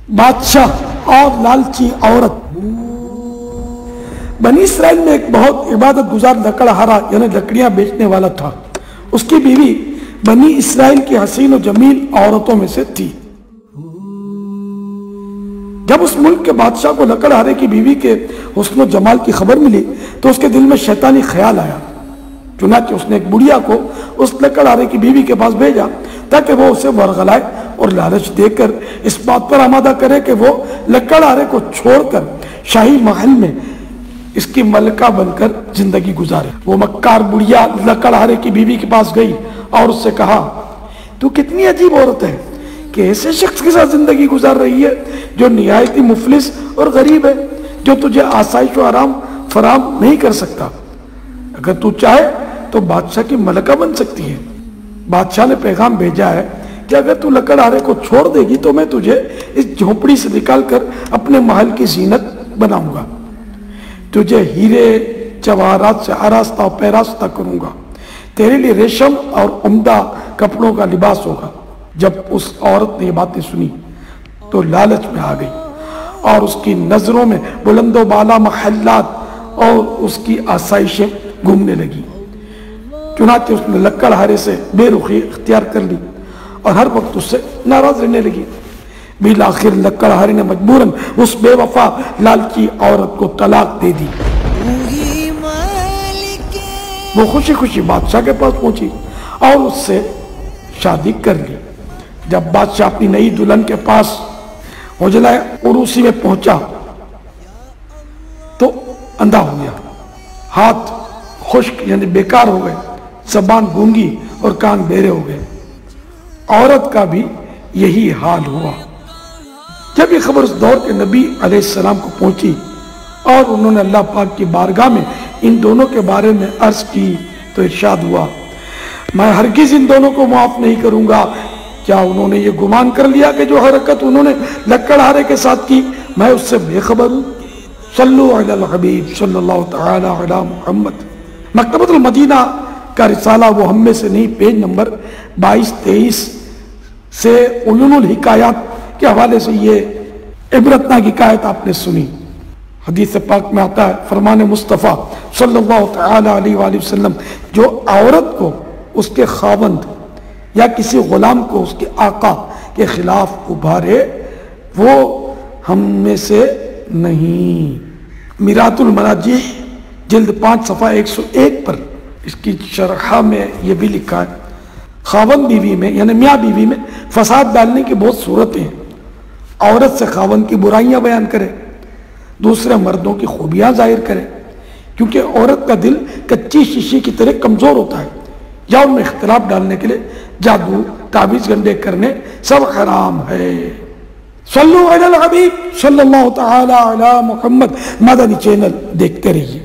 بادشاہ اور لالچی عورت۔ بنی اسرائیل میں ایک بہت عبادت گزار لکڑہارا یعنی لکڑیاں بیچنے والا تھا۔ اس کی بیوی بنی اسرائیل کی حسین و جمیل عورتوں میں سے تھی۔ جب اس ملک کے بادشاہ کو لکڑہارے کی بیوی کے حسن و جمال کی خبر ملی تو اس کے دل میں شیطانی خیال آیا۔ چنانچہ اس نے ایک بڑھیا کو اس لکڑہارے کی بیوی کے پاس بھیجا تاکہ وہ اسے ورغلائے اور لالچ دے کر اس بات پر آمادہ کرے کہ وہ لکڑہارے کو چھوڑ کر شاہی محل میں اس کی ملکہ بن کر زندگی گزارے۔ وہ مکار بڑھیا لکڑہارے کی بیوی کے پاس گئی اور اس سے کہا، تو کتنی عجیب عورت ہے کہ ایسے شخص کے ساتھ زندگی گزار رہی ہے جو نہایت ہی مفلس اور غریب ہے، جو تجھے آسائش و آرام فراہم نہیں کر سکتا۔ اگر تو چاہے تو بادشاہ کی ملکہ بن سکتی ہے۔ بادشاہ نے پیغام بھیجا ہے کہ اگر تو لکڑہارے کو چھوڑ دے گی تو میں تجھے اس جھونپڑی سے نکال کر اپنے محل کی زینت بناؤں گا، تجھے ہیرے جواہرات سے آراستہ و پیراستہ کروں گا، تیرے لیے ریشم اور عمدہ کپڑوں کا لباس ہوگا۔ جب اس عورت نے یہ باتیں سنی تو لالچ میں آ گئی اور اس کی نظروں میں بلند و بالا محلات اور اس کی آسائشیں گھومنے لگی۔ چنانچہ اس نے لکڑہارے سے بے رخی اختیار کر لی اور ہر وقت اس سے ناراض رہنے لگی۔ بالآخر لکڑہارے نے مجبوراً اس بے وفا لالچی عورت کو طلاق دے دی۔ وہ خوشی خوشی بادشاہ کے پاس پہنچی اور اس سے شادی کر لی۔ جب بادشاہ اپنی نئی دلہن کے پاس حجلہ عروسی میں پہنچا تو اندھا ہو گیا، ہاتھ خشک یعنی بیکار ہو گئے، زبان گونگی اور کان بہرے ہو گئے۔ عورت کا بھی یہی حال ہوا۔ جب یہ خبر اس دور کے نبی علیہ السلام کو پہنچی اور انہوں نے اللہ پاک کی بارگاہ میں ان دونوں کے بارے میں عرض کی تو ارشاد ہوا، میں ہرگز ان دونوں کو معاف نہیں کروں گا۔ کیا انہوں نے یہ گمان کر لیا کہ جو حرکت انہوں نے لکڑہارے کے ساتھ کی میں اس سے بے خبر ہوں؟ صلو علی الحبیب صلی اللہ تعالی علی محمد۔ مکتبۃ المدینہ کا رسالہ وہ ہم میں سے نہیں، پیج نمبر 22-23 سے عیون الحکایات کے حوالے سے یہ عبرتناک حکایت آپ نے سنی۔ حدیث پاک میں آتا ہے، فرمان مصطفیٰ صلی اللہ تعالی علیہ وآلہ وسلم جو عورت کو اس کے خاوند یا کسی غلام کو اس کے آقا کے خلاف ابھارے وہ ہم میں سے نہیں۔ میرات المراجح جلد 5 صفحہ 101 پر اس کی شرحہ میں یہ بھی لکھا ہے، خاوند بیوی میں یعنی میاں بیوی میں فساد ڈالنے کی بہت صورتیں ہیں۔ عورت سے خاوند کی برائیاں بیان کرے، دوسرے مردوں کی خوبیاں ظاہر کرے، کیونکہ عورت کا دل کچی شیشے کی طرح کمزور ہوتا ہے، یا ان میں اختلاف ڈالنے کے لیے جادو تعویذ گنڈے کرنے سب حرام ہے۔ صلو علی الحبیب صلی اللہ تعالی علی محمد۔ مدنی چینل دیکھتے رہیے۔